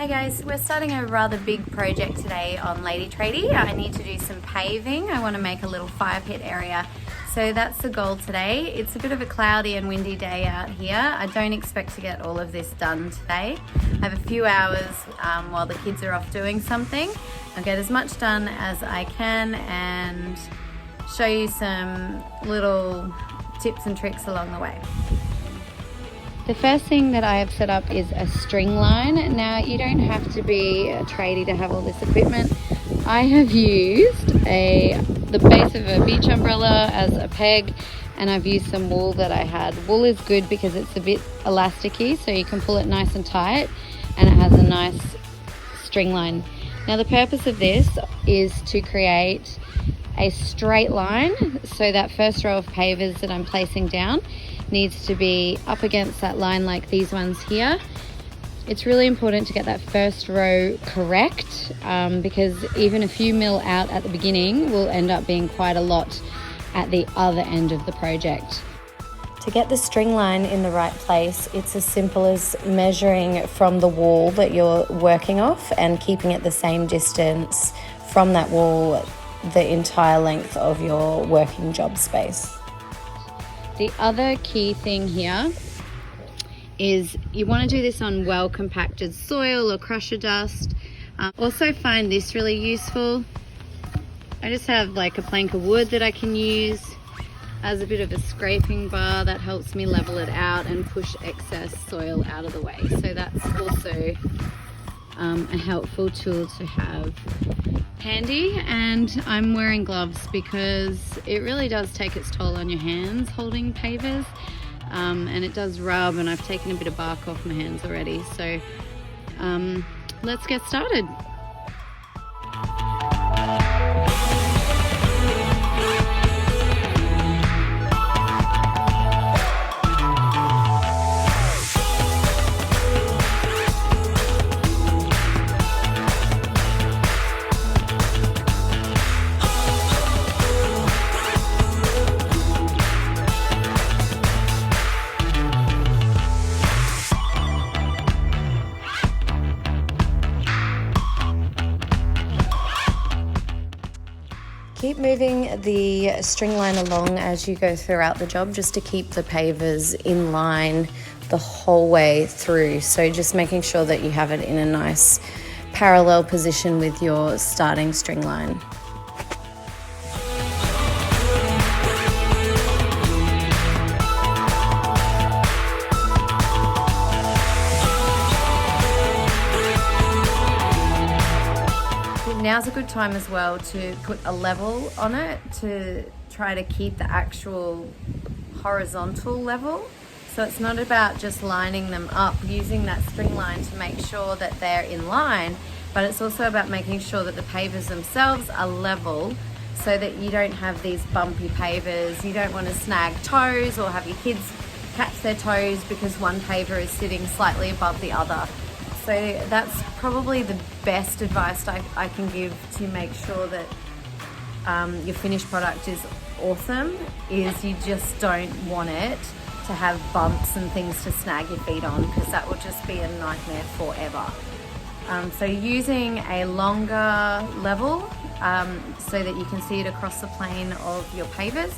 Hey guys, we're starting a rather big project today on Lady Tradie. I need to do some paving. I want to make a little fire pit area. So that's the goal today. It's a bit of a cloudy and windy day out here. I don't expect to get all of this done today. I have a few hours while the kids are off doing something. I'll get as much done as I can and show you some little tips and tricks along the way. The first thing that I have set up is a string line. Now you don't have to be a tradie to have all this equipment. I have used the base of a beach umbrella as a peg, and I've used some wool that I had. Wool is good because it's a bit elasticy, so you can pull it nice and tight, and it has a nice string line. Now the purpose of this is to create a straight line, so that first row of pavers that I'm placing down needs to be up against that line like these ones here. It's really important to get that first row correct because even a few mil out at the beginning will end up being quite a lot at the other end of the project. To get the string line in the right place, it's as simple as measuring from the wall that you're working off and keeping it the same distance from that wall the entire length of your working job space. The other key thing here is you want to do this on well compacted soil or crusher dust. Also find this really useful. I just have like a plank of wood that I can use as a bit of a scraping bar that helps me level it out and push excess soil out of the way. So that's also a helpful tool to have handy. And I'm wearing gloves because it really does take its toll on your hands holding pavers, and it does rub, and I've taken a bit of bark off my hands already. So let's get started. Keep moving the string line along as you go throughout the job, just to keep the pavers in line the whole way through. So just making sure that you have it in a nice parallel position with your starting string line. Now's a good time as well to put a level on it to try to keep the actual horizontal level. So it's not about just lining them up, using that string line to make sure that they're in line, but it's also about making sure that the pavers themselves are level so that you don't have these bumpy pavers. You don't want to snag toes or have your kids catch their toes because one paver is sitting slightly above the other. So that's probably the best advice I can give to make sure that your finished product is awesome, is you just don't want it to have bumps and things to snag your feet on, because that will just be a nightmare forever. So using a longer level so that you can see it across the plane of your pavers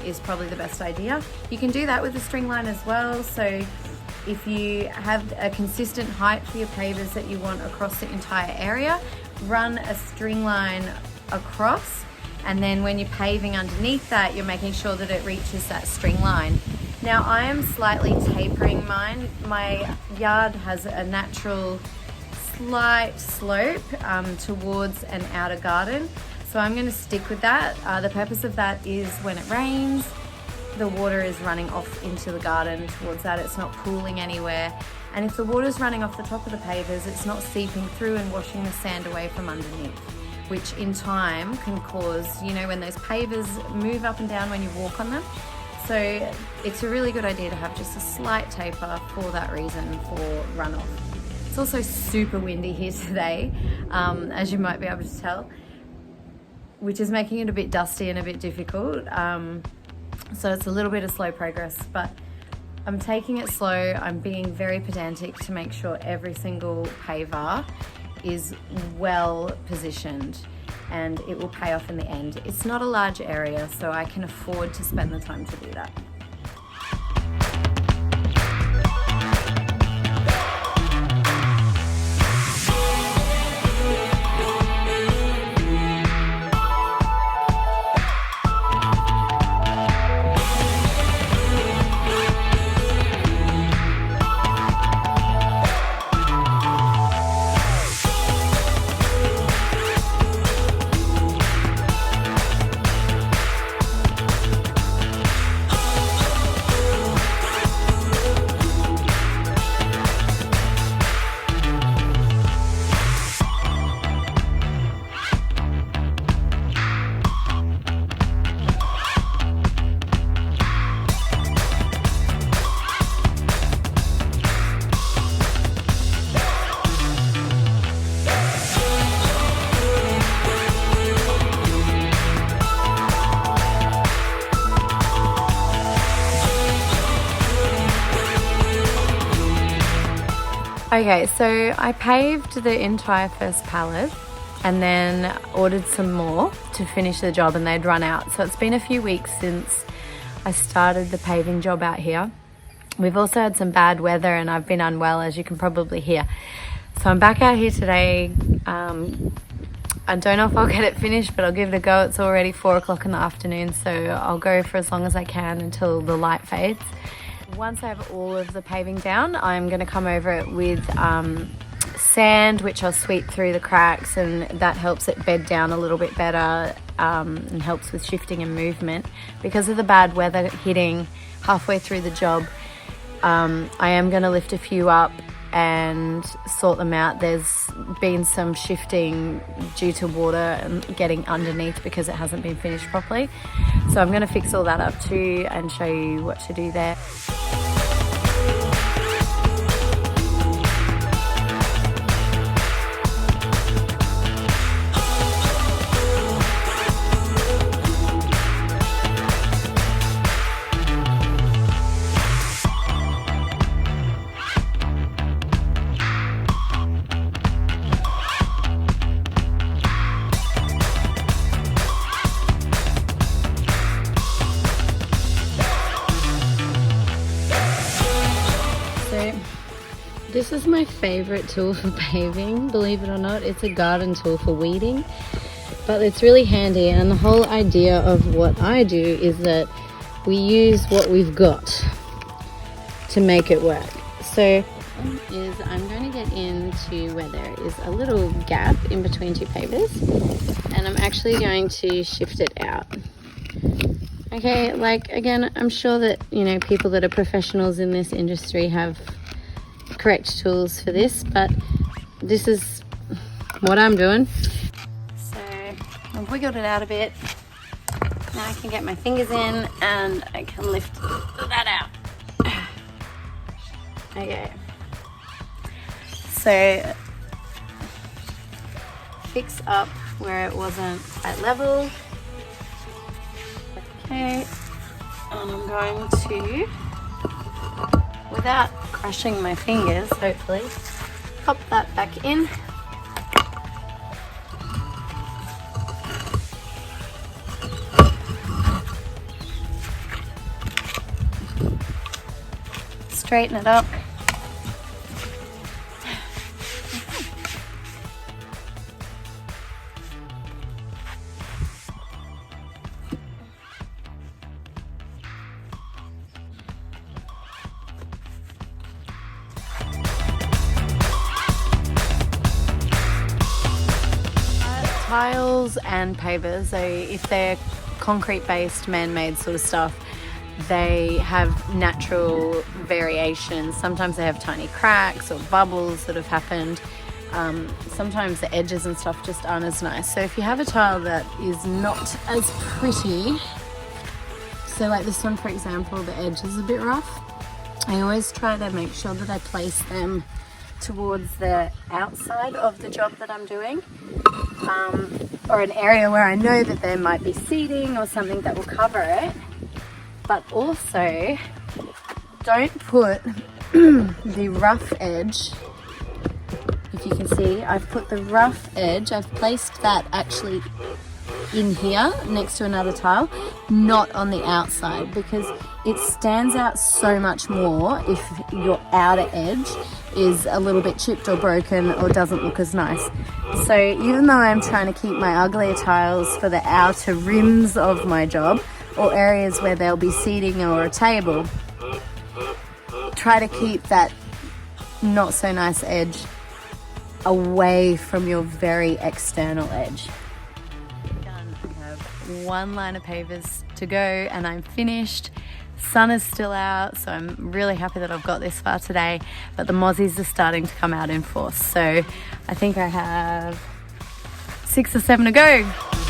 is probably the best idea. You can do that with the string line as well. So if you have a consistent height for your pavers that you want across the entire area, run a string line across, and then when you're paving underneath that, you're making sure that it reaches that string line. Now I am slightly tapering mine. My yard has a natural slight slope towards an outer garden, so I'm going to stick with that. The purpose of that is when it rains, the water is running off into the garden towards that. It's not pooling anywhere. And if the water's running off the top of the pavers, it's not seeping through and washing the sand away from underneath, which in time can cause, you know, when those pavers move up and down when you walk on them. So it's a really good idea to have just a slight taper for that reason, for runoff. It's also super windy here today, as you might be able to tell, which is making it a bit dusty and a bit difficult. So it's a little bit of slow progress, but I'm taking it slow. I'm being very pedantic to make sure every single paver is well positioned, and it will pay off in the end. It's not a large area, so I can afford to spend the time to do that. Okay, so I paved the entire first pallet and then ordered some more to finish the job, and they'd run out. So it's been a few weeks since I started the paving job out here. We've also had some bad weather and I've been unwell, as you can probably hear. So I'm back out here today. I don't know if I'll get it finished, but I'll give it a go. It's already 4 o'clock in the afternoon, so I'll go for as long as I can until the light fades. Once I have all of the paving down, I'm going to come over it with sand, which I'll sweep through the cracks, and that helps it bed down a little bit better and helps with shifting and movement. Because of the bad weather hitting halfway through the job, I am going to lift a few up and sort them out. There's been some shifting due to water and getting underneath because it hasn't been finished properly. So I'm going to fix all that up too and show you what to do there. This is my favorite tool for paving, believe it or not. It's a garden tool for weeding, but it's really handy, and the whole idea of what I do is that we use what we've got to make it work. So I'm going to get into where there is a little gap in between two pavers, and I'm actually going to shift it out. Okay, like again, I'm sure that, you know, people that are professionals in this industry have correct tools for this, but this is what I'm doing. So I've wiggled it out a bit. Now I can get my fingers in and I can lift that out. Okay. So fix up where it wasn't at level. Okay. And I'm going to, without crushing my fingers, hopefully, pop that back in. Straighten it up. Tiles and pavers, so if they're concrete based, man-made sort of stuff, they have natural variations. Sometimes they have tiny cracks or bubbles that have happened. Sometimes the edges and stuff just aren't as nice. So if you have a tile that is not as pretty, so like this one for example, the edge is a bit rough, I always try to make sure that I place them towards the outside of the job that I'm doing, or an area where I know that there might be seating or something that will cover it. But also don't put the rough edge. If you can see, I've put the rough edge, I've placed that actually in here next to another tile, not on the outside, because it stands out so much more if your outer edge is a little bit chipped or broken or doesn't look as nice. So even though I'm trying to keep my uglier tiles for the outer rims of my job, or areas where there'll be seating or a table, try to keep that not so nice edge away from your very external edge. Done. I have one line of pavers to go and I'm finished. Sun is still out, so I'm really happy that I've got this far today, but the mozzies are starting to come out in force. So I think I have 6 or 7 to go.